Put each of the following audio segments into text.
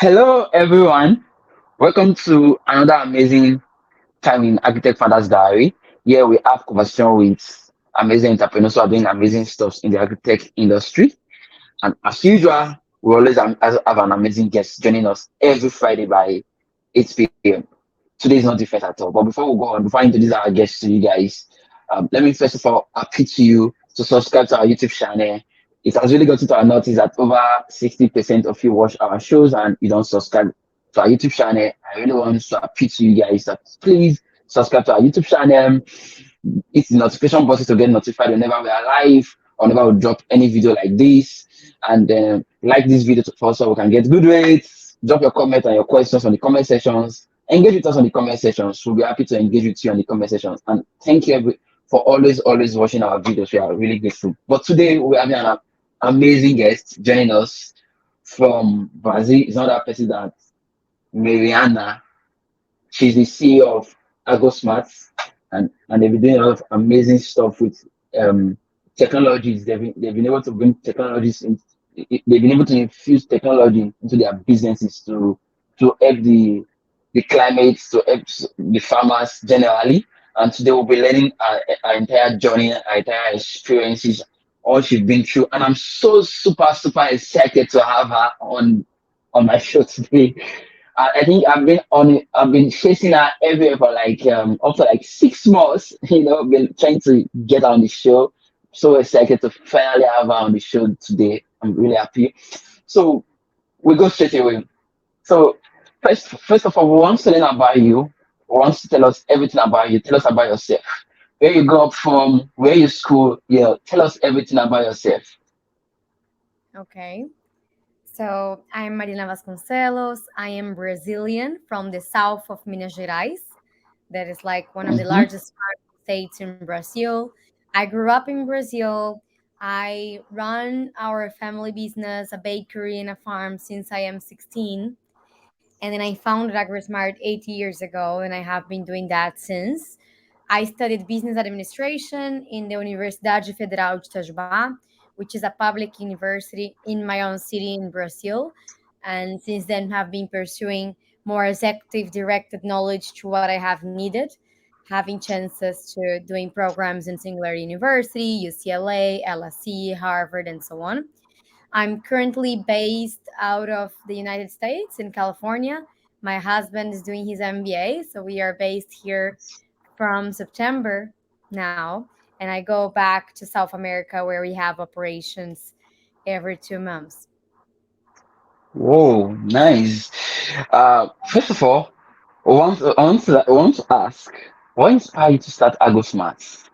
Hello, everyone. Welcome to another amazing time in Agritech Founders Diary. Here we have conversation with amazing entrepreneurs who are doing amazing stuff in the agritech industry. And as usual, we always have an amazing guest joining us every Friday by 8 p.m. Today is not different at all. But before we go on, before I introduce our guests to you guys, let me first of all appeal to you to subscribe to our YouTube channel. It has really gotten to our notice that over 60% of you watch our shows and you don't subscribe to our YouTube channel. I really want to appeal to you guys that please subscribe to our YouTube channel. Hit the notification button to get notified whenever we are live or whenever we drop any video like this. And like this video so we can get good rates. Drop your comment and your questions on the comment sections. Engage with us on the comment sections. We'll be happy to engage with you on the comment sections. And thank you for always watching our videos. We are really grateful. But today we have an amazing guest joining us from Brazil. It's not that person that Mariana. She's the CEO of Agrosmart, and they've been doing a lot of amazing stuff with technologies. They've been able to bring technologies in. They've been able to infuse technology into their businesses to help the climate, to help the farmers generally. And today we'll be learning our entire journey, our entire experiences, all she's been through. And I'm so super excited to have her on my show today. I think I've been chasing her everywhere for like up to like 6 months, been trying to get her on the show. So excited to finally have her on the show today. I'm really happy. So we go straight away. So first of all, we want to learn about you. We want to tell us everything about you. Tell us about yourself. Where you grew up from, where you school, tell us everything about yourself. Okay. So I'm Mariana Vasconcelos. I am Brazilian from the south of Minas Gerais. That is like one of the Mm-hmm. largest farming states in Brazil. I grew up in Brazil. I run our family business, a bakery and a farm since I am 16. And then I founded Agrosmart 8 years ago, and I have been doing that since. I studied business administration in the Universidade Federal de Itajubá, which is a public university in my own city in Brazil. And since then, have been pursuing more executive directed knowledge to what I have needed, having chances to doing programs in Singularity University, UCLA, LSE, Harvard, and so on. I'm currently based out of the United States in California. My husband is doing his MBA, so we are based here from September now. And I go back to South America where we have operations every 2 months. Whoa, nice. First of all, I want to ask, what inspired you to start Agosmart?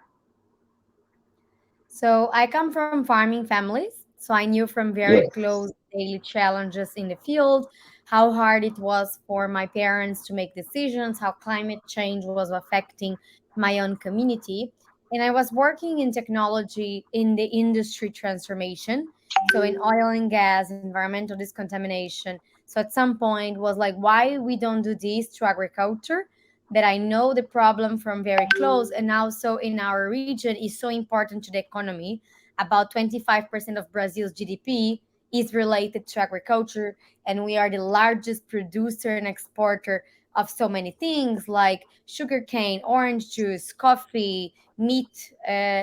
So I come from farming families. So I knew from very Yes. close daily challenges in the field, how hard it was for my parents to make decisions, how climate change was affecting my own community. And I was working in technology in the industry transformation. So in oil and gas, environmental discontamination. So at some point was like, why we don't do this to agriculture? That I know the problem from very close, and also in our region is so important to the economy. About 25% of Brazil's GDP is related to agriculture, and we are the largest producer and exporter of so many things like sugarcane, orange juice, coffee, meat.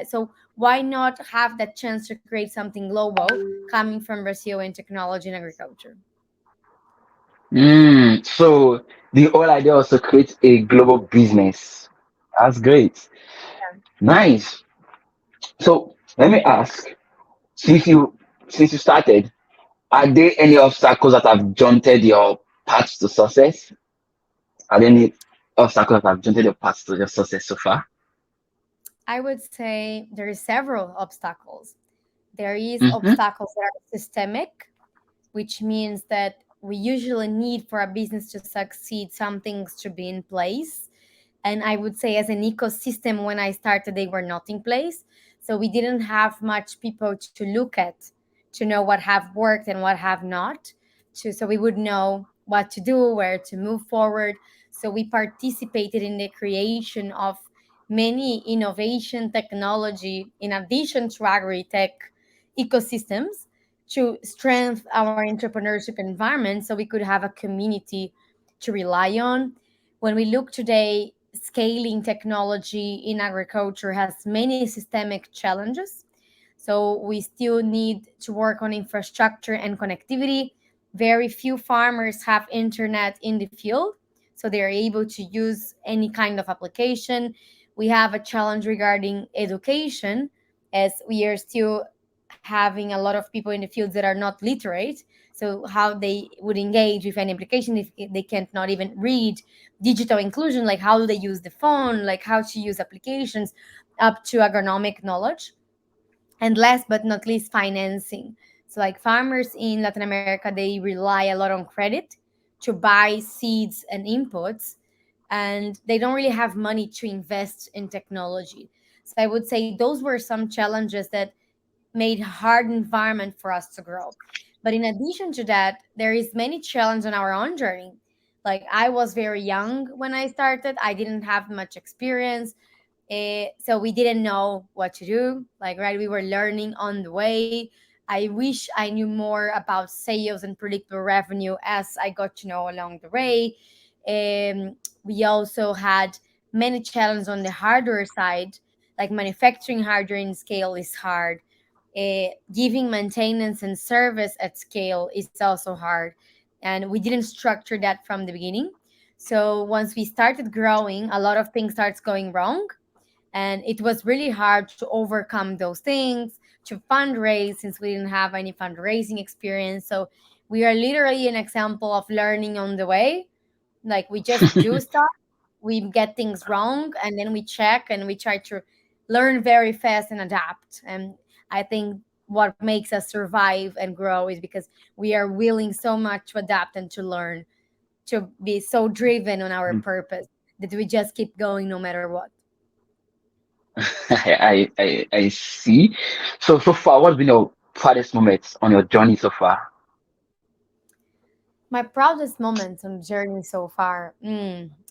So why not have that chance to create something global coming from Brazil in technology and agriculture? So the whole idea was to create a global business. That's great. Nice. So let me ask, since you since you started, are there any obstacles that have daunted your path to success? Are there any obstacles that have daunted your path to your success so far? I would say there is several obstacles. There is Mm-hmm. obstacles that are systemic, which means that we usually need for a business to succeed some things to be in place. And I would say as an ecosystem, when I started, they were not in place. So we didn't have much people to look at to know what have worked and what have not. So we would know what to do, where to move forward. So we participated in the creation of many innovation technology in addition to agri-tech ecosystems. to strengthen our entrepreneurship environment so we could have a community to rely on. When we look today, scaling technology in agriculture has many systemic challenges. So we still need to work on infrastructure and connectivity. Very few farmers have internet in the field, so they're able to use any kind of application. We have a challenge regarding education, as we are still having a lot of people in the fields that are not literate. So how they would engage with any application if they can't not even read digital inclusion, like how do they use the phone, like how to use applications, up to agronomic knowledge. And last but not least, financing. So like farmers in Latin America, they rely a lot on credit to buy seeds and inputs, and they don't really have money to invest in technology. So I would say those were some challenges that made hard environment for us to grow. But in addition to that, there is many challenges on our own journey. Like I was very young when I started. I didn't have much experience. So we didn't know what to do. Like, right, we were learning on the way. I wish I knew more about sales and predictable revenue as I got to know along the way. We also had many challenges on the hardware side, like manufacturing hardware in scale is hard. Giving maintenance and service at scale is also hard, and we didn't structure that from the beginning. So once we started growing, a lot of things starts going wrong, and it was really hard to overcome those things, to fundraise since we didn't have any fundraising experience. So we are literally an example of learning on the way. Like we just do stuff, we get things wrong, and then we check and we try to learn very fast and adapt. And I think what makes us survive and grow is because we are willing so much to adapt and to learn, to be so driven on our purpose that we just keep going no matter what. I see. So far, what's been your proudest moments on your journey so far? My proudest moments on the journey so far,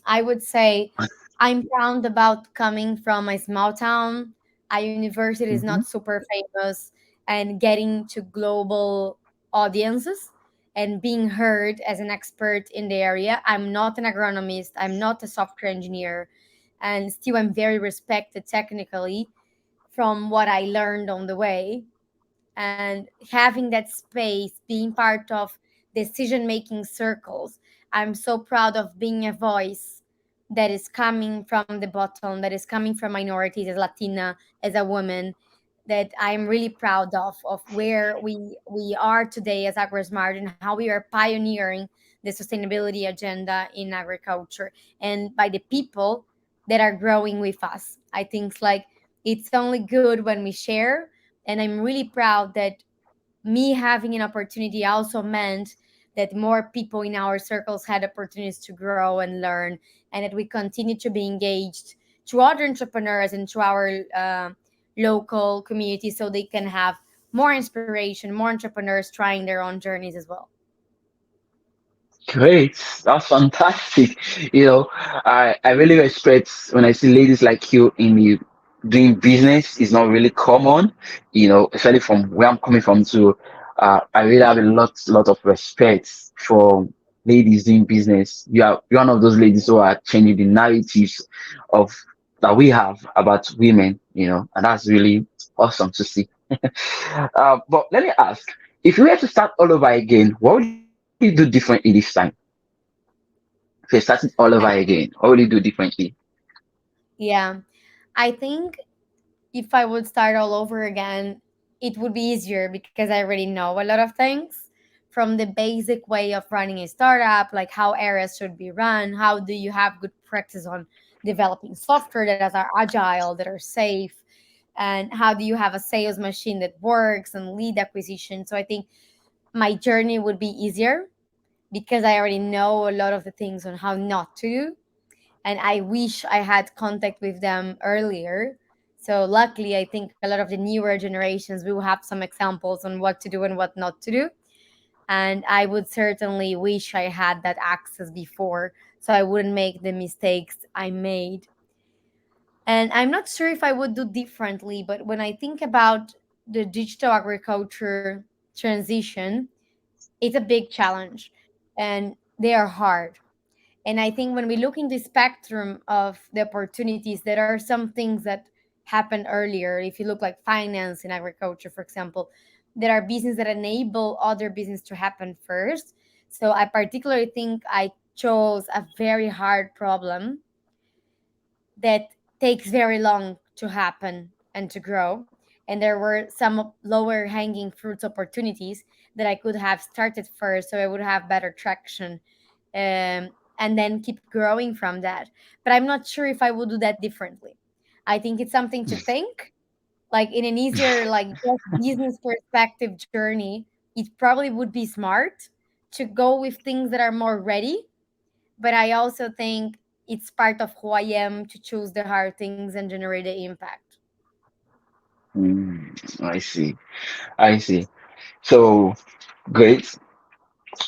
I would say I'm proud about coming from a small town. A university is not Hmm. super famous, and getting to global audiences and being heard as an expert in the area. I'm not an agronomist, I'm not a software engineer, and still I'm very respected technically from what I learned on the way. And having that space, being part of decision making circles, I'm so proud of being a voice that is coming from the bottom, that is coming from minorities, as Latina, as a woman, that I'm really proud of where we are today as Agrosmart and how we are pioneering the sustainability agenda in agriculture, and by the people that are growing with us. I think like it's only good when we share, and I'm really proud that me having an opportunity also meant that more people in our circles had opportunities to grow and learn, and that we continue to be engaged to other entrepreneurs and to our local community so they can have more inspiration, more entrepreneurs trying their own journeys as well. Great, that's fantastic. I really respect when I see ladies like you in the doing business. Is not really common, especially from where I'm coming from too. I really have a lot of respect for ladies doing business. You're one of those ladies who are changing the narratives of that we have about women, and that's really awesome to see. But let me ask, if you were to start all over again, what would you do differently this time? If you're starting all over I, again, what would you do differently? yeah, I think if I would start all over again, it would be easier because I already know a lot of things, from the basic way of running a startup, like how areas should be run, how do you have good practice on developing software that are agile, that are safe, and how do you have a sales machine that works and lead acquisition. So I think my journey would be easier because I already know a lot of the things on how not to do, and I wish I had contact with them earlier. So luckily, I think a lot of the newer generations will have some examples on what to do and what not to do. And I would certainly wish I had that access before, so I wouldn't make the mistakes I made. And I'm not sure if I would do differently, but when I think about the digital agriculture, transition, it's a big challenge and they are hard. And I think when we look in the spectrum of the opportunities, there are some things that happened earlier. If you look like finance and agriculture, for example, there are business that enable other business to happen first. So I particularly think I chose a very hard problem that takes very long to happen and to grow. And there were some lower hanging fruits opportunities that I could have started first, so I would have better traction, and then keep growing from that. But I'm not sure if I would do that differently. I think it's something to think, like in an easier, like just business perspective journey. It probably would be smart to go with things that are more ready, but I also think it's part of who I am to choose the hard things and generate the impact. I see. I see. So great.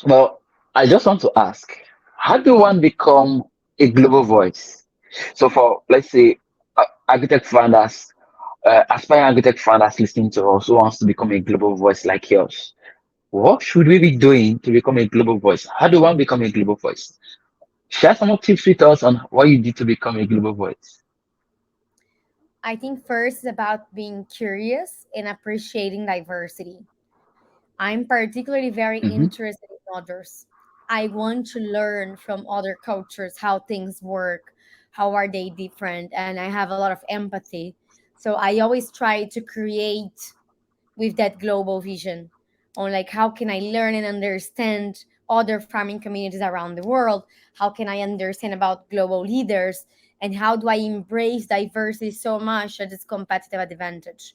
Well, I just want to ask, how do one become a global voice? So for, let's say, architect founders, aspiring architect founders listening to us who wants to become a global voice like yours, what should we be doing to become a global voice? How do one become a global voice? Share some more tips with us on what you did to become a global voice. I think first is about being curious and appreciating diversity. I'm particularly very Hmm. interested in others. I want to learn from other cultures how things work, how are they different, and I have a lot of empathy. So I always try to create with that global vision on like how can I learn and understand other farming communities around the world? How can I understand about global leaders? And how do I embrace diversity so much that it's competitive advantage?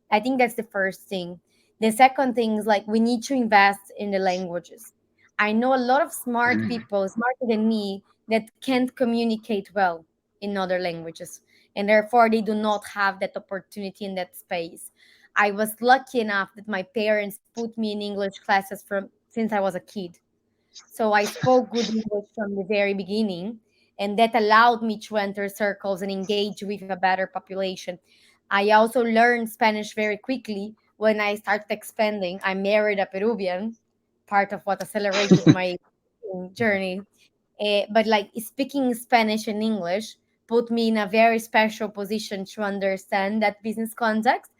I think that's the first thing. The second thing is like we need to invest in the languages. I know a lot of smart people, smarter than me, that can't communicate well in other languages, and therefore they do not have that opportunity in that space. I was lucky enough that my parents put me in English classes from since I was a kid. So I spoke good English from the very beginning, and that allowed me to enter circles and engage with a better population. I also learned Spanish very quickly when I started expanding. I married a Peruvian, part of what accelerated my journey. But like speaking Spanish and English put me in a very special position to understand that business context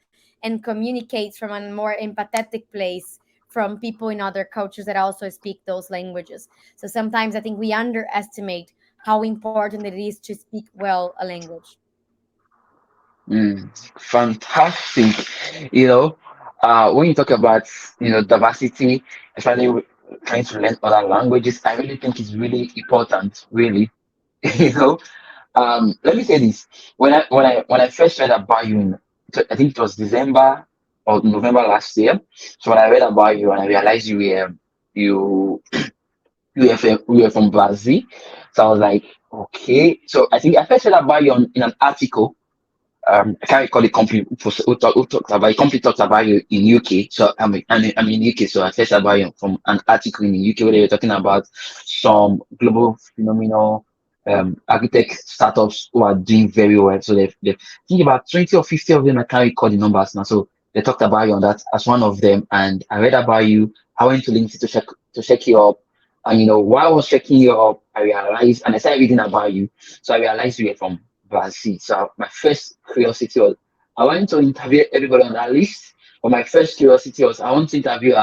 and communicate from a more empathetic place from people in other cultures that also speak those languages. So sometimes I think we underestimate how important it is to speak well a language. Fantastic. When you talk about, diversity, especially trying to learn other languages, I really think it's really important, really. you know, Let me say this. When I first read about you I think it was December or November last year. So when I read about you and I realized you you were from Brazil. So I was like, okay. So I think I first read about you in an article. I can't recall the company who talked about it. Company talked about you in UK. So I'm in UK. So I first heard about you from an article in the UK where they were talking about some global phenomenal agritech startups who are doing very well. So they think about 20 or 50 of them. I can't recall the numbers now. So they talked about you on that as one of them. And I read about you. I went to LinkedIn to check you up. And while I was checking you up, I realized and I started reading about you. So I realized you were from Brazil. So my first curiosity was I wanted to interview everybody on that list, but my first curiosity was I want to interview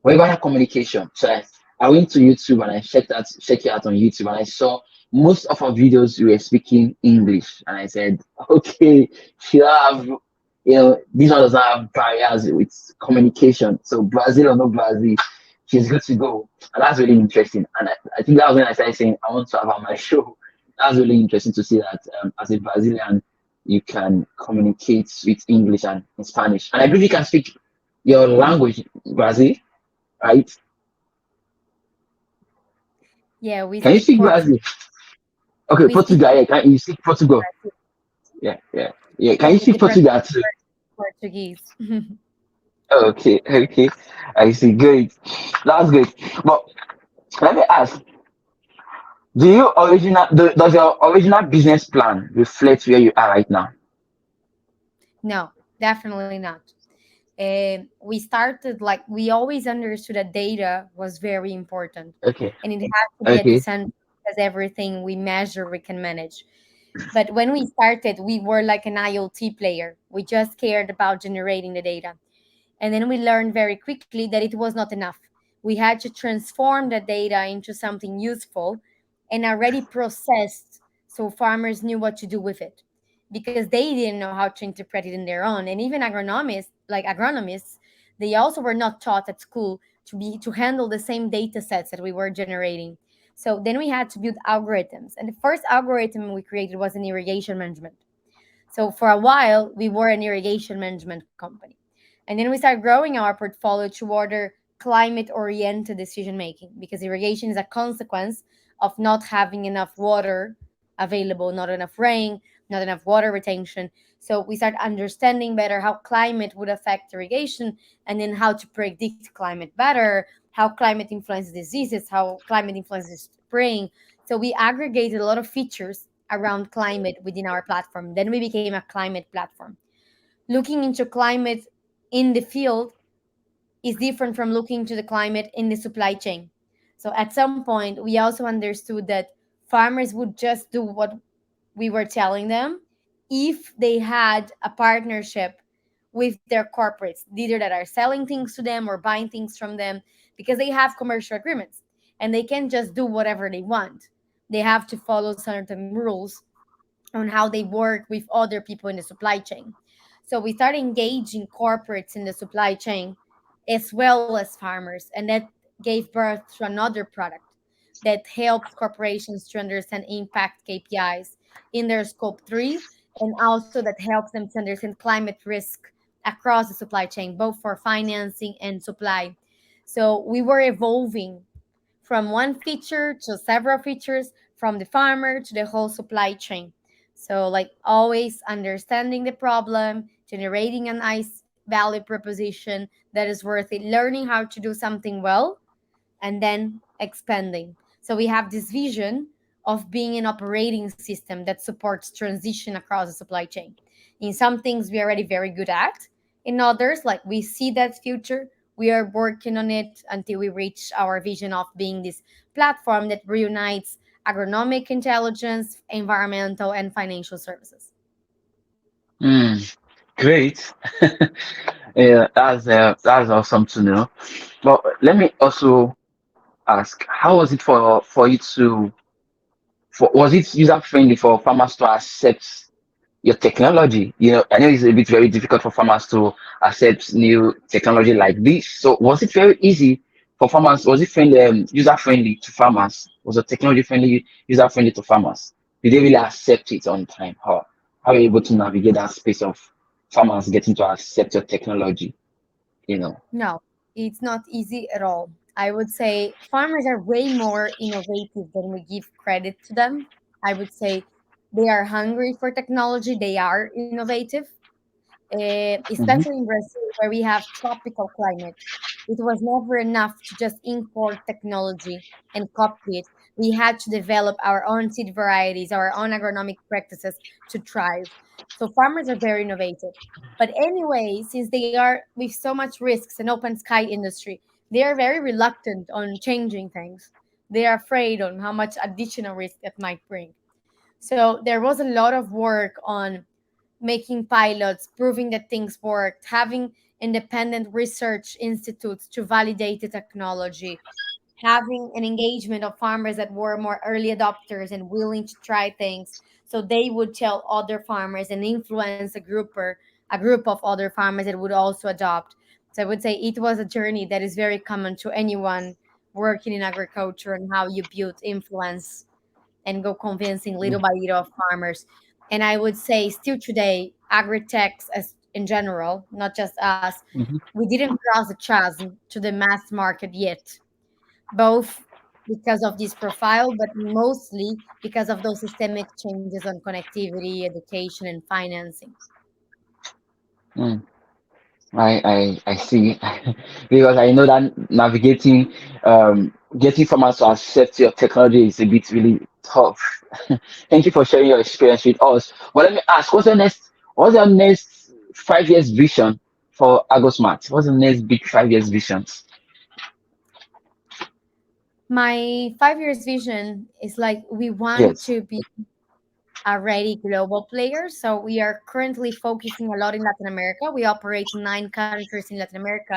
webinar communication. So I went to YouTube and I checked it out on YouTube and I saw most of our videos we were speaking English. And I said, okay, she have this one doesn't have barriers with communication. So Brazil or no Brazil, she's good to go. And that's really interesting. And I think that was when I started saying I want to have on my show. That's really interesting to see that as a Brazilian, you can communicate with English and in Spanish. And I believe you can speak your language, Brazil, right? Yeah, we Can you speak speak Portuguese. Brazil? Okay, We speak Portugal. Yeah, can you speak Portugal? Yeah, yeah, yeah. Can you with the speak Brazilian Portugal too? Portuguese. Okay, okay. I see. Great. That's good. But let me ask, does your original business plan reflect where you are right now? No, definitely not. we started, like, we always understood that data was very important, Okay. and it had to be at the Okay. center, because everything we measure we can manage. But when we started, we were like an IoT player. We just cared about generating the data. And then we learned very quickly that it was not enough. We had to transform the data into something useful and already processed, so farmers knew what to do with it, because they didn't know how to interpret it in their own. And even agronomists, they also were not taught at school to handle the same data sets that we were generating. So then we had to build algorithms. And the first algorithm we created was an irrigation management. So for a while, we were an irrigation management company. And then we started growing our portfolio toward climate oriented decision making, because irrigation is a consequence of not having enough water available, not enough rain, not enough water retention. So we started understanding better how climate would affect irrigation, and then how to predict climate better, how climate influences diseases, how climate influences spraying. So we aggregated a lot of features around climate within our platform. Then we became a climate platform. Looking into climate in the field is different from looking to the climate in the supply chain. So at some point, we also understood that farmers would just do what we were telling them if they had a partnership with their corporates, either that are selling things to them or buying things from them, because they have commercial agreements and they can't just do whatever they want. They have to follow certain rules on how they work with other people in the supply chain. So we started engaging corporates in the supply chain as well as farmers, and that gave birth to another product that helps corporations to understand impact KPIs in their scope 3, and also that helps them to understand climate risk across the supply chain, both for financing and supply. So we were evolving from one feature to several features, from the farmer to the whole supply chain. So, like, always understanding the problem, generating a nice value proposition that is worth it, learning how to do something well, and then expanding. So we have this vision of being an operating system that supports transition across the supply chain. In some things we're already very good at. In others, like, we see that future, we are working on it until we reach our vision of being this platform that reunites agronomic intelligence, environmental, and financial services. Mm, great. Yeah, that's awesome to know. But let me also ask, how was it for you to for was it user friendly for farmers to accept your technology? I know it's a bit very difficult for farmers to accept new technology like this. So was it very easy for farmers? Was it friendly, user friendly to farmers? Was the technology friendly, user friendly to farmers? Did they really accept it on time? How are you able to navigate that space of farmers getting to accept your technology? You know. No, it's not easy at all. I would say farmers are way more innovative than we give credit to them. I would say they are hungry for technology, they are innovative, Mm-hmm. especially in Brazil, where we have tropical climate. It was never enough to just import technology and copy it. We had to develop our own seed varieties, our own agronomic practices to thrive. So farmers are very innovative. But anyway, since they are with so much risks and open sky industry, they are very reluctant on changing things. They are afraid on how much additional risk that might bring. So there was a lot of work on making pilots, proving that things worked, having independent research institutes to validate the technology, having an engagement of farmers that were more early adopters and willing to try things. So they would tell other farmers and influence a group of other farmers that would also adopt. So I would say it was a journey that is very common to anyone working in agriculture, and how you build influence and go convincing little by little of farmers. And I would say still today, agritechs as in general, not just us, Mm-hmm. we didn't cross the chasm to the mass market yet, both because of this profile, but mostly because of those systemic changes on connectivity, education, and financing. Mm. I see. Because I know that navigating, getting farmers to accept your technology is a bit really tough. Thank you for sharing your experience with us. But let me ask, what's your next 5 years vision for Agrosmart? What's the next big 5 years visions? My 5 years vision is like we want Yes. to be already global players. So we are currently focusing a lot in Latin America. We operate in 9 countries in Latin America.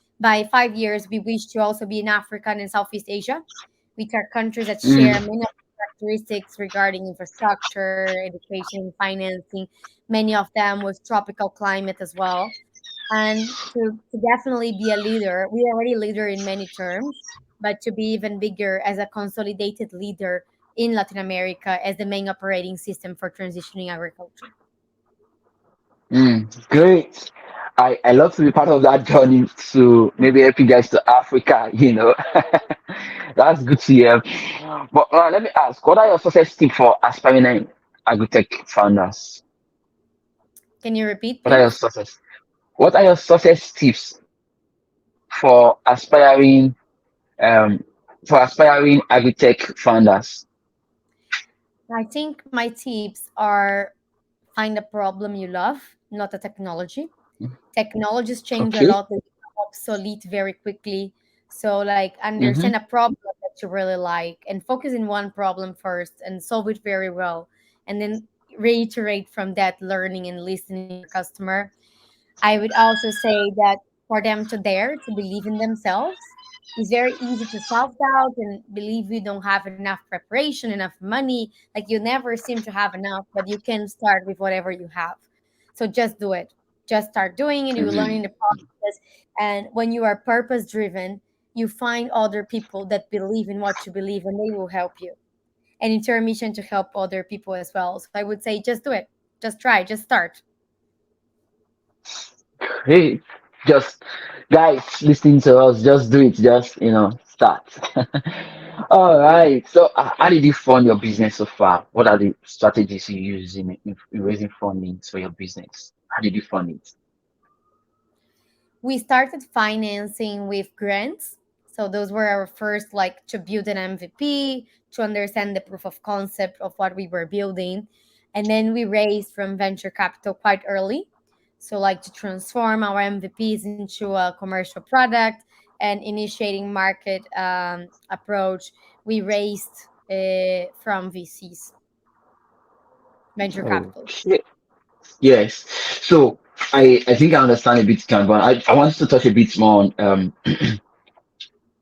By 5 years, we wish to also be in Africa and in Southeast Asia, which are countries that share Mm, many of the characteristics regarding infrastructure, education, financing, many of them with tropical climate as well. And to definitely be a leader, we are already a leader in many terms, but to be even bigger as a consolidated leader in Latin America as the main operating system for transitioning agriculture. great. I love to be part of that journey to maybe help you guys to Africa. That's good to hear. But let me ask, what are your success tips for aspiring agritech founders? Can you repeat, What are your please? success? What are your success tips for um aspiring agritech founders? I think my tips are find a problem you love, not a technology. Technologies change a Okay. lot, they become obsolete very quickly. So like Mm-hmm. understand a problem that you really like and focus in one problem first and solve it very well, and then reiterate from that, learning and listening your customer. I would also say that for them to dare to believe in themselves, it's very easy to self doubt and believe you don't have enough preparation, enough money, like you never seem to have enough, but you can start with whatever you have. So just do it. Just start doing it. You will learn in the process. And when you are purpose driven, you find other people that believe in what you believe and they will help you. And it's your mission to help other people as well. So I would say just do it. Just try. Just start. Hey, just guys listening to us, just do it. Just start. All right. So, how did you fund your business so far? What are the strategies you use in raising fundings for your business? How did you fund it? We started financing with grants. So those were our first, like, to build an MVP, to understand the proof of concept of what we were building. And then we raised from venture capital quite early. So, like, to transform our MVPs into a commercial product and initiating market approach, we raised from VCs, venture capital. Okay. Yes. So, I think I understand a bit, Can, but I want to touch a bit more on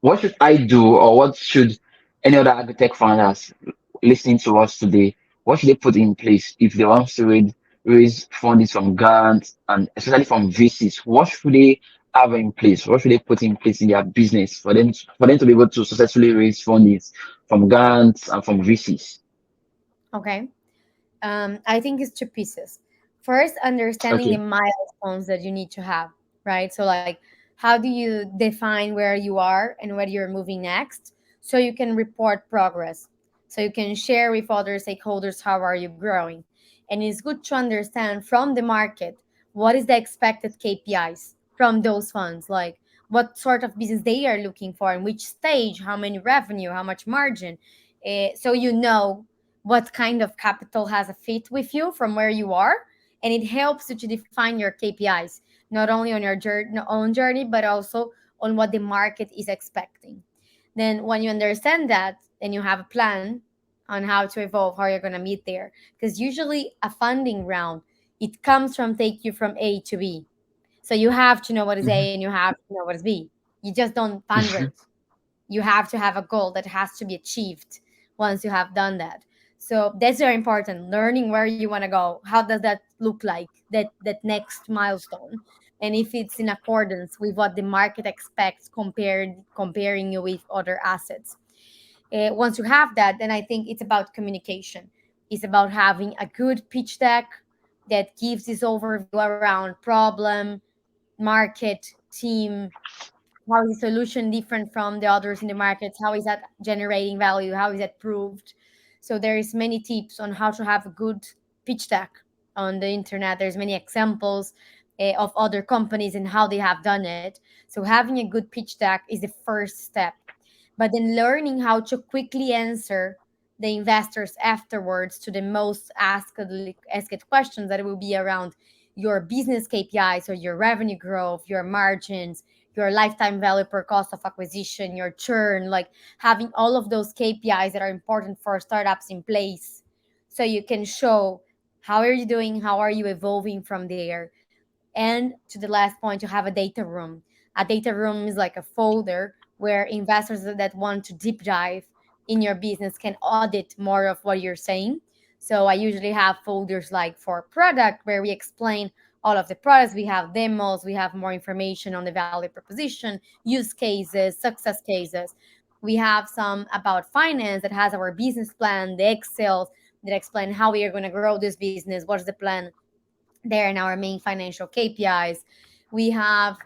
what should I do, or what should any other agritech founders listening to us today, what should they put in place if they want to raise funding from grants and especially from VCs? What should they have in place? What should they put in place in their business for them to be able to successfully raise fundings from grants and from VCs? Okay. I think it's two pieces. First, understanding the Okay. milestones that you need to have, right? So, like, how do you define where you are and where you're moving next so you can report progress? So you can share with other stakeholders how are you growing. And it's good to understand from the market what is the expected KPIs from those funds, like what sort of business they are looking for, in which stage, how many revenue, how much margin. So you know what kind of capital has a fit with you from where you are, and it helps you to define your KPIs not only on your own journey but also on what the market is expecting. Then when you understand that, then you have a plan on how to evolve, how you're going to meet there, because usually a funding round, it comes from take you from A to B. So you have to know what is A Mhm. and you have to know what is B. You just don't Mhm. fundraise. You have to have a goal that has to be achieved once you have done that. So that's very important, learning where you want to go, how does that look like, that next milestone, and if it's in accordance with what the market expects, comparing you with other assets. Once you have that, then I think it's about communication. It's about having a good pitch deck that gives this overview around problem, market, team, how is the solution different from the others in the markets, how is that generating value, how is that proved. So there is many tips on how to have a good pitch deck on the internet. There's many examples of other companies and how they have done it. So having a good pitch deck is the first step, but then learning how to quickly answer the investors afterwards to the most asked questions that will be around your business KPIs, so your revenue growth, your margins, your lifetime value per cost of acquisition, your churn, like having all of those KPIs that are important for startups in place, so you can show how are you doing, how are you evolving from there. And to the last point, you have a data room. A data room is like a folder where investors that want to deep dive in your business can audit more of what you're saying. So I usually have folders like for product where we explain all of the products. We have demos, we have more information on the value proposition, use cases, success cases. We have some about finance that has our business plan, the Excel that explain how we are going to grow this business, what's the plan there in our main financial KPIs. We have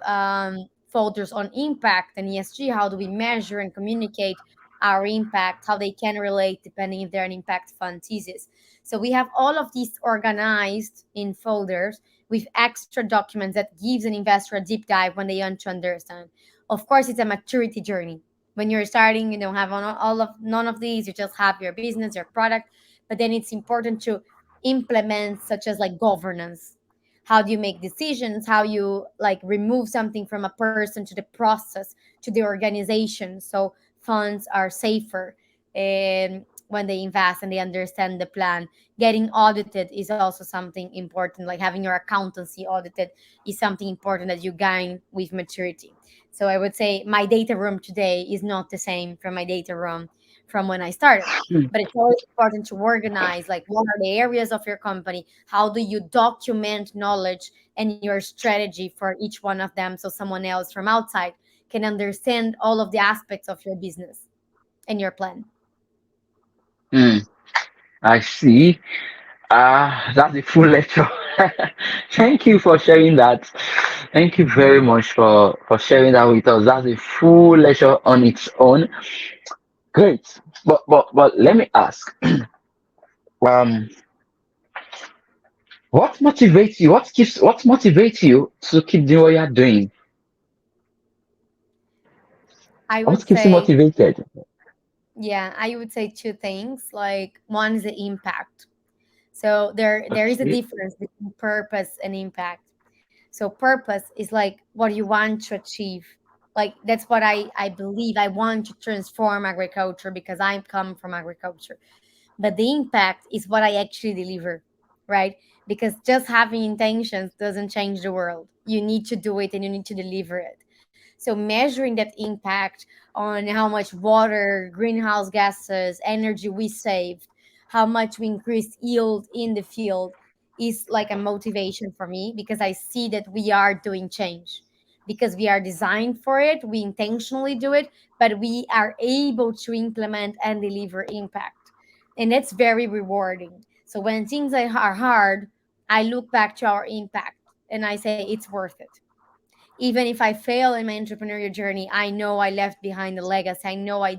folders on impact and ESG. How do we measure and communicate our impact? How they can relate depending if they're an impact fund thesis. So we have all of these organized in folders with extra documents that gives an investor a deep dive when they want to understand. Of course, it's a maturity journey. When you're starting, you don't have all of none of these. You just have your business, your product, but then it's important to implement such as like governance. How do you make decisions, how you like remove something from a person to the process to the organization, so funds are safer when they invest and they understand the plan. Getting audited is also something important, like having your accountancy audited is something important that you gain with maturity. So I would say my data room today is not the same from my data room from when I started, but it's always important to organize like what are the areas of your company, how do you document knowledge and your strategy for each one of them, so someone else from outside can understand all of the aspects of your business and your plan. Hmm, I see. That's a full lecture. Thank you for sharing that. Thank you very much for sharing that with us. That's a full lecture on its own. Great. But let me ask, um, what motivates you? What motivates you to keep doing what you're doing? I would What keeps you say, motivated? yeah, I would say two things. Like one is the impact. So there is a Okay. difference between purpose and impact. So purpose is like what you want to achieve. Like that's what I believe. I want to transform agriculture because I come from agriculture. But the impact is what I actually deliver, right? Because just having intentions doesn't change the world. You need to do it and you need to deliver it. So measuring that impact on how much water, greenhouse gases, energy we saved, how much we increased yield in the field is like a motivation for me because I see that we are doing change. Because we are designed for it, we intentionally do it, but we are able to implement and deliver impact. And it's very rewarding. So when things are hard, I look back to our impact and I say it's worth it. Even if I fail in my entrepreneurial journey, I know I left behind a legacy. I know I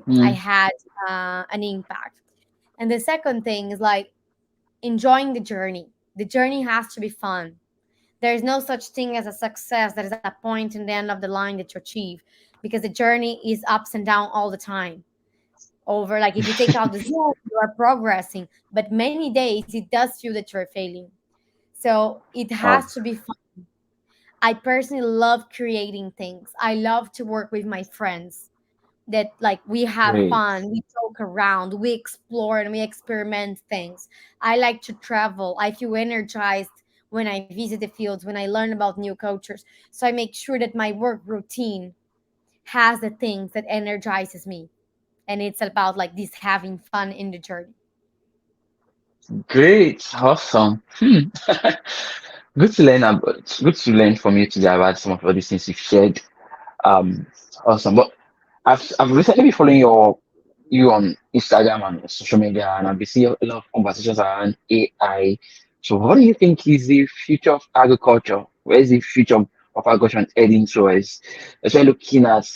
Hmm, had an impact. And the second thing is like enjoying the journey. The journey has to be fun. There is no such thing as a success that is a point in the end of the line that you achieve, because the journey is ups and down all the time. Over like if you take out the zero, you are progressing, but many days it does feel that you're failing. So it oh, has to be fun. I personally love creating things. I love to work with my friends that like we have great. fun, we joke around, we explore and we experiment things. I like to travel. I feel energized when I visit the fields, when I learn about new cultures. So I make sure that my work routine has the things that energizes me. And it's about like this having fun in the journey. Great. Awesome. Hmm. Good to learn about. Good to learn from you today about some of all these things you've shared. Um, awesome. But I've recently been following you on Instagram and social media, and I've been seeing a lot of conversations around AI. So, what do you think is the future of agriculture? Where is the future of agriculture heading towards? Especially looking at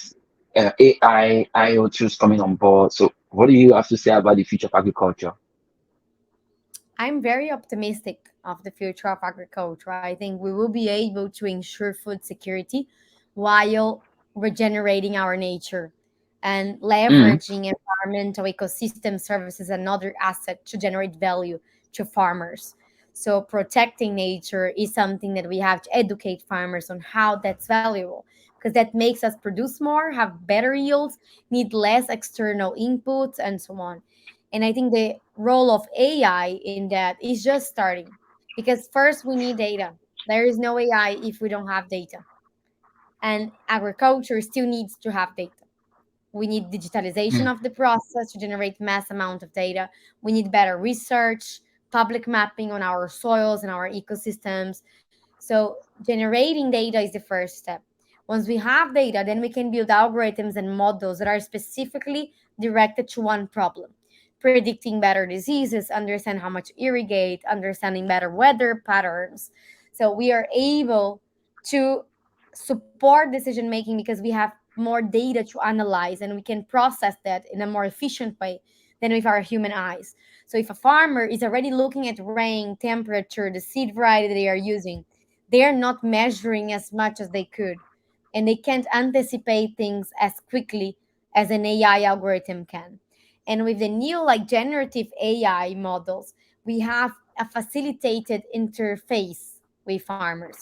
AI, IoTs coming on board. So, what do you have to say about the future of agriculture? I'm very optimistic of the future of agriculture. I think we will be able to ensure food security while regenerating our nature and Mm, leveraging environmental ecosystem services and other asset to generate value to farmers. So protecting nature is something that we have to educate farmers on how that's valuable, because that makes us produce more, have better yields, need less external inputs, and so on. And I think the role of AI in that is just starting, because first we need data. There is no AI if we don't have data. And agriculture still needs to have data. We need digitalization mm, of the process to generate mass amount of data. We need better research, public mapping on our soils and our ecosystems. So generating data is the first step. Once we have data, then we can build algorithms and models that are specifically directed to one problem, predicting better diseases, understand how much irrigate, understanding better weather patterns. So we are able to support decision making because we have more data to analyze, and we can process that in a more efficient way than with our human eyes. So if a farmer is already looking at rain, temperature, the seed variety that they are using, they are not measuring as much as they could. And they can't anticipate things as quickly as an AI algorithm can. And with the new like generative AI models, we have a facilitated interface with farmers,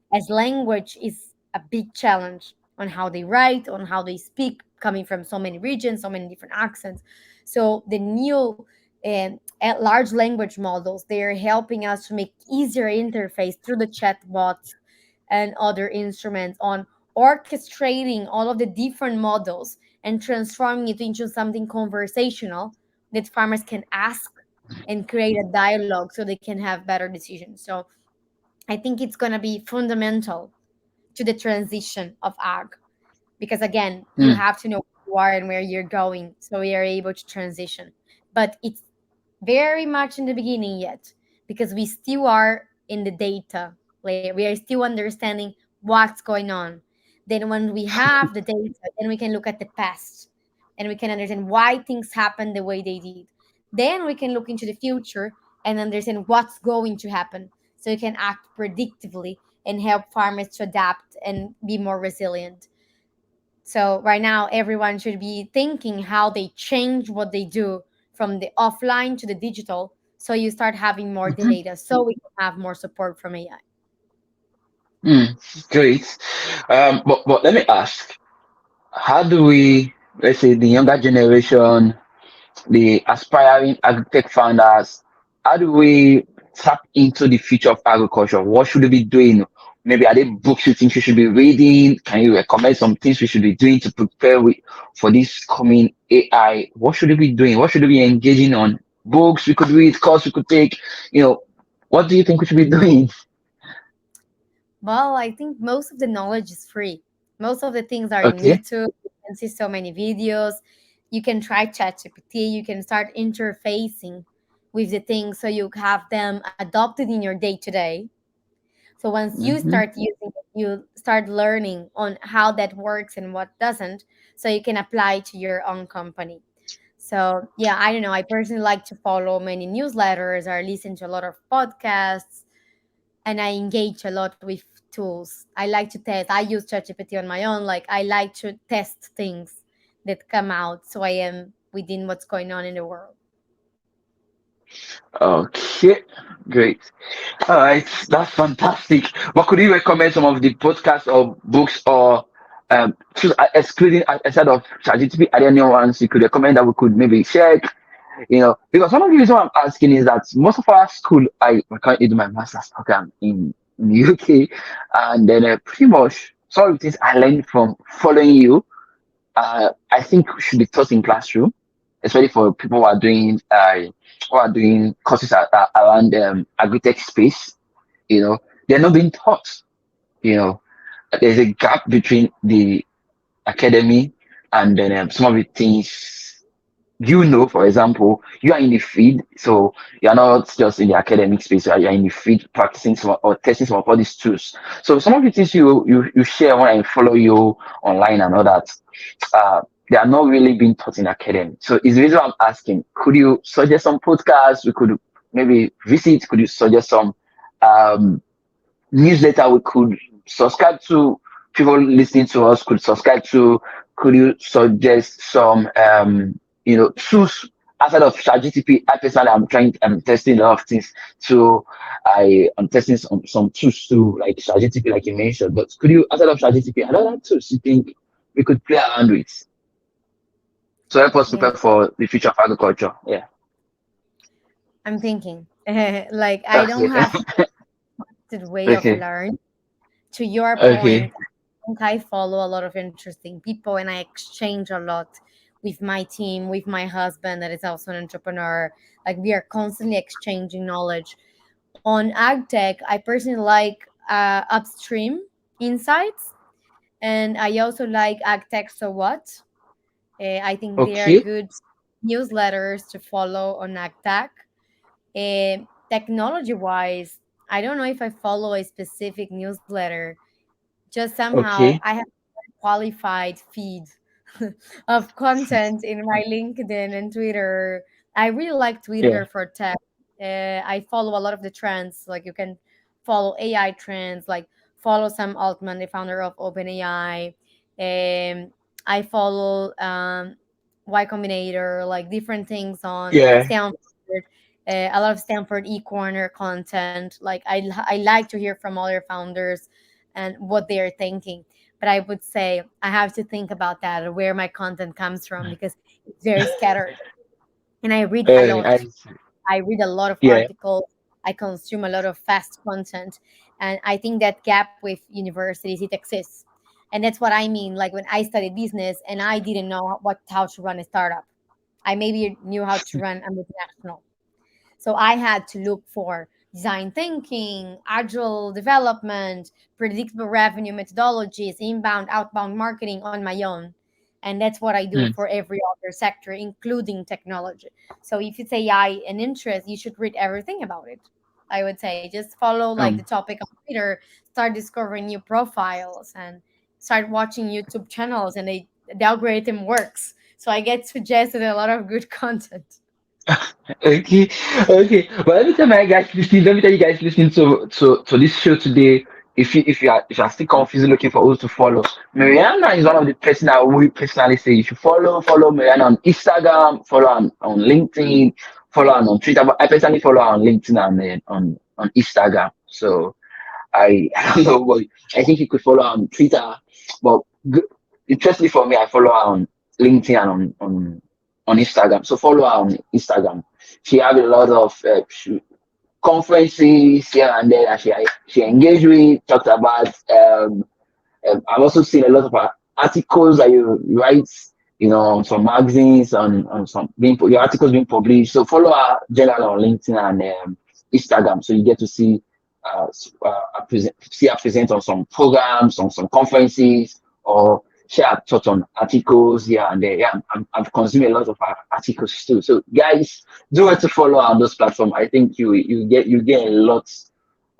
as language is a big challenge on how they write, on how they speak, coming from so many regions, so many different accents. So the new large language models, they are helping us to make easier interface through the chatbots and other instruments on orchestrating all of the different models and transforming it into something conversational that farmers can ask and create a dialogue so they can have better decisions. So I think it's going to be fundamental to the transition of ag, because again, you mm, have to know who you are and where you're going so we are able to transition. But it's very much in the beginning yet, because we still are in the data layer. We are still understanding what's going on. Then when we have the data, then we can look at the past and we can understand why things happened the way they did. Then we can look into the future and understand what's going to happen, so we can act predictively and help farmers to adapt and be more resilient. So right now, everyone should be thinking how they change what they do from the offline to the digital. So you start having more mhm, data, so we can have more support from AI. great. But let me ask, how do we, let's say, the younger generation, the aspiring agritech founders, how do we tap into the future of agriculture? What should we be doing? Maybe are there books you think we should be reading? Can you recommend some things we should be doing to prepare for this coming AI? What should we be doing? What should we be engaging on? Books we could read, course we could take. What do you think we should be doing? Well, I think most of the knowledge is free. Most of the things are in Okay. YouTube. You can see so many videos. You can try ChatGPT. You can start interfacing with the things so you have them adopted in your day to day. So once you Mm-hmm. start using it, you start learning on how that works and what doesn't, so you can apply to your own company. So yeah, I don't know. I personally like to follow many newsletters or listen to a lot of podcasts, and I engage a lot with tools. I like to test. I use ChatGPT on my own. Like I like to test things that come out, so I am within what's going on in the world. Okay, great. All right, that's fantastic. But could you recommend some of the podcasts or books or excluding aside of ChatGPT, are there any ones you could recommend that we could maybe check? Because one of the reasons I'm asking is that most of our school, I currently do my master's program in the UK, and then pretty much some of the things I learned from following you, I think should be taught in classroom, especially for people who are doing courses around agritech space. They're not being taught. You know, there's a gap between the academy and then some of the things for example, you are in the field, so you're not just in the academic space, you're in the field practicing some or testing some of all these tools. So some of the things you share when I follow you online and all that, uh, they are not really being taught in academy. So it's the reason I'm asking, could you suggest some podcasts we could maybe visit? Could you suggest some um, newsletter we could subscribe to? People listening to us could subscribe to. Could you suggest some tools outside of ChatGPT, I personally I'm testing a lot of things. So I'm testing some tools too, like ChatGPT, like you mentioned. But could you, outside of ChatGPT, other tools you think we could play around with to help us Yeah, prepare for the future of agriculture? Yeah. I'm thinking. Like I don't Okay. have the way of Okay. learn. To your Okay. point, I think I follow a lot of interesting people and I exchange a lot with my team, with my husband that is also an entrepreneur. Like we are constantly exchanging knowledge. On ag tech, I personally like upstream insights, and I also like ag tech. So what? I think they are Okay. good newsletters to follow on ag tech. Technology wise, I don't know if I follow a specific newsletter. Just somehow Okay. I have qualified feed of content in my LinkedIn and Twitter. I really like Twitter Yeah. for tech. I follow a lot of the trends. Like you can follow AI trends, like follow Sam Altman, the founder of OpenAI. I follow Y Combinator, like different things on Yeah. Stanford. A lot of Stanford e-corner content. Like I like to hear from other founders and what they are thinking. But I would say I have to think about that, or where my content comes from, because it's very scattered. And I read a I lot. I read a lot of yeah. articles. I consume a lot of fast content. And I think that gap with universities, it exists. And that's what I mean. Like when I studied business and I didn't know how to run a startup. I maybe knew how to run a multinational. So I had to look for design thinking, agile development, predictable revenue methodologies, inbound, outbound marketing on my own. And that's what I do Mm. for every other sector, including technology. So if it's AI and interest, you should read everything about it. I would say just follow like the Um. topic on Twitter, start discovering new profiles, and start watching YouTube channels. And the algorithm works. So I get suggested a lot of good content. Okay, okay. But every time I guys listen, let me tell you guys listening to this show today. If you are still confused looking for who to follow, Mariana is one of the person I will personally say you should follow Mariana on Instagram, follow on LinkedIn, follow on Twitter. But I personally follow her on LinkedIn and on Instagram. So I don't know, but I think you could follow her on Twitter. But interestingly for me, I follow her on LinkedIn and on Instagram. So follow her on Instagram. She have a lot of conferences here and there that she engaged with, talked about. I've also seen a lot of articles that you write, on some magazines, on some your articles being published. So follow her generally on LinkedIn and Instagram, so you get to see her present on some programs, on some conferences, or share her thoughts on articles here and there. Yeah, I've consumed a lot of her articles too. So guys, do want to follow her on those platforms. I think you get a lot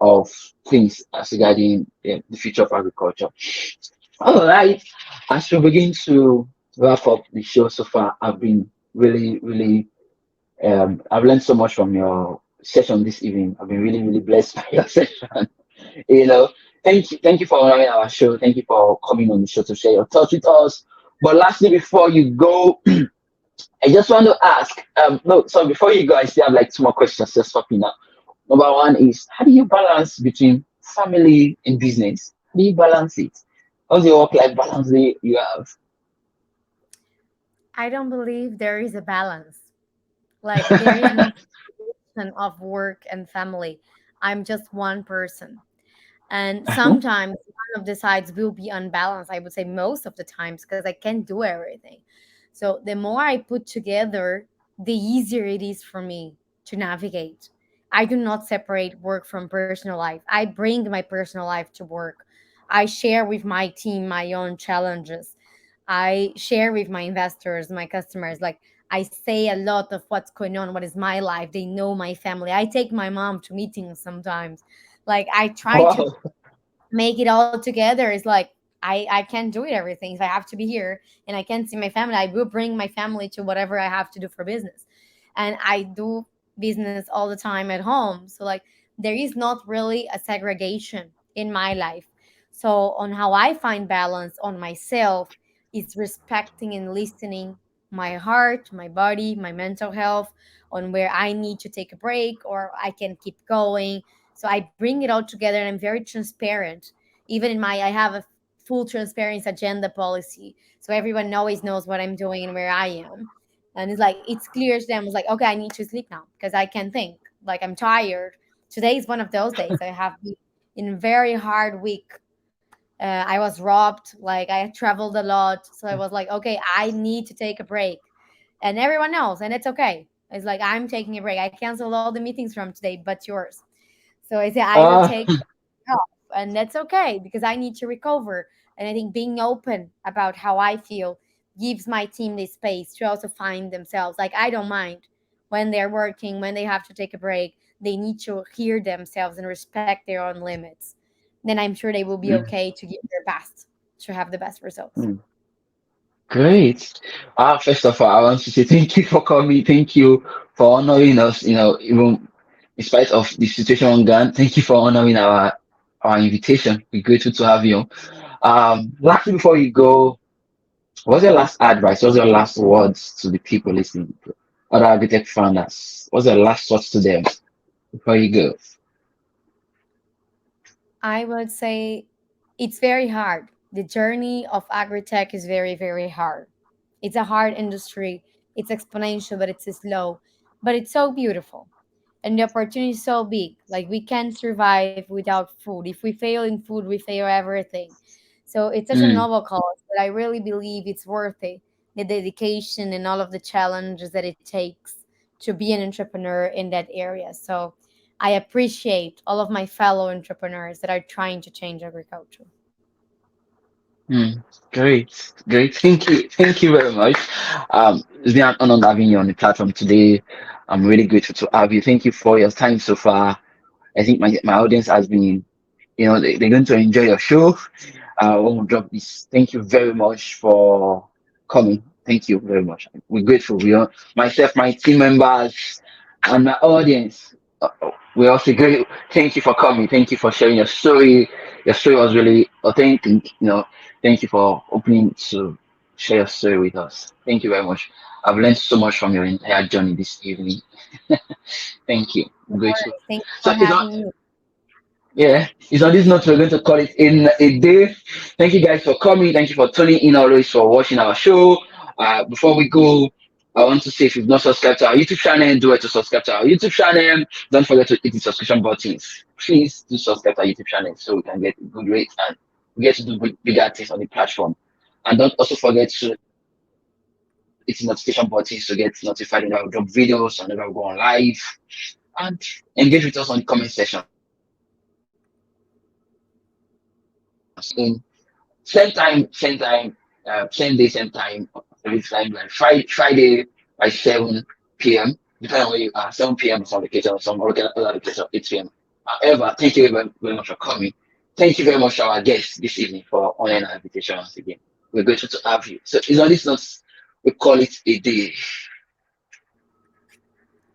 of things as regarding the future of agriculture. All right, as we begin to wrap up the show so far, I've been really, really, I've learned so much from your session this evening. I've been really, really blessed by your session. You know, thank you for honoring our show. Thank you for coming on the show to share your thoughts with us. But lastly, before you go, I just want to ask, no, so before you go, I still have like two more questions just popping up. Number one is, how do you balance between family and business? How do you balance it? How's your work-life balance that you have? I don't believe there is a balance. Like there is no separation of work and family. I'm just one person. And Uh-huh. sometimes one of the sides will be unbalanced. I would say most of the times, because I can't do everything. So the more I put together, the easier it is for me to navigate. I do not separate work from personal life. I bring my personal life to work. I share with my team my own challenges. I share with my investors, my customers. Like I say a lot of what's going on, what is my life. They know my family. I take my mom to meetings sometimes. Like I try to Wow. make it all together. It's like I can't do it everything. If I have to be here and I can't see my family, I will bring my family to whatever I have to do for business. And I do business all the time at home. So like there is not really a segregation in my life. So on how I find balance on myself is respecting and listening my heart, my body, my mental health, on where I need to take a break or I can keep going. So I bring it all together and I'm very transparent. Even in my, I have a full transparency agenda policy. So everyone always knows what I'm doing and where I am. And it's like, it's clear to them. It's like, okay, I need to sleep now because I can't think. Like, I'm tired. Today is one of those days. I have been in a very hard week. I was robbed. Like, I traveled a lot. So I was like, okay, I need to take a break. And everyone knows, and it's okay. It's like, I'm taking a break. I canceled all the meetings from today, but yours. So I say, I will Ah, take off. And that's okay because I need to recover. And I think being open about how I feel gives my team the space to also find themselves. Like, I don't mind when they're working, when they have to take a break, they need to hear themselves and respect their own limits. Then I'm sure they will be mm, okay to give their best to have the best results. mm. Great. First of all, I want to say thank you for coming. Thank you for honoring us. Even in spite of the situation on Ghana, thank you for honoring our invitation. We're grateful to have you. Lastly, before you go, what's your last advice? What's your last words to the people listening, to other agritech founders? What's your last thoughts to them before you go? I would say it's very hard. The journey of agritech is very, very hard. It's a hard industry. It's exponential, but it's slow. But it's so beautiful. And the opportunity is so big. Like, we can't survive without food. If we fail in food, we fail everything. So it's such a Mm, noble cause, but I really believe it's worth it. The dedication and all of the challenges that it takes to be an entrepreneur in that area. So I appreciate all of my fellow entrepreneurs that are trying to change agriculture. mm. Great, great. Thank you very much. It's been an honor having you on the platform today. I'm really grateful to have you. Thank you for your time so far. I think my audience has been, they're going to enjoy your show. When we drop this, thank you very much for coming. Thank you very much. We're grateful. Myself, my team members, and my audience. We also great. Thank you for coming. Thank you for sharing your story. Your story was really authentic. Thank you for opening to share your story with us. Thank you very much. I've learned so much from your entire journey this evening. Thank you. I'm All grateful. right. Thank you So for it's on, having me. yeah, it's on this note we're going to call it in a day. Thank you guys for coming. Thank you for tuning in always for watching our show. Before we go, I want to say if you've not subscribed to our YouTube channel, do it to subscribe to our YouTube channel. Don't forget to hit the subscription buttons. Please do subscribe to our YouTube channel so we can get good rates and we get to do bigger things on the platform. And don't also forget to hit the notification buttons to get notified when I drop videos, whenever we go on live. And engage with us on the comment section. Same time, same day, same time, every time, like Friday by 7 p.m. Depending on where you are, 7 p.m. some location, some other location, 8 p.m. However, thank you very much for coming. Thank you very much to our guests this evening for honoring our invitation once again. We're grateful to have you. So it's on this note, we call it a day.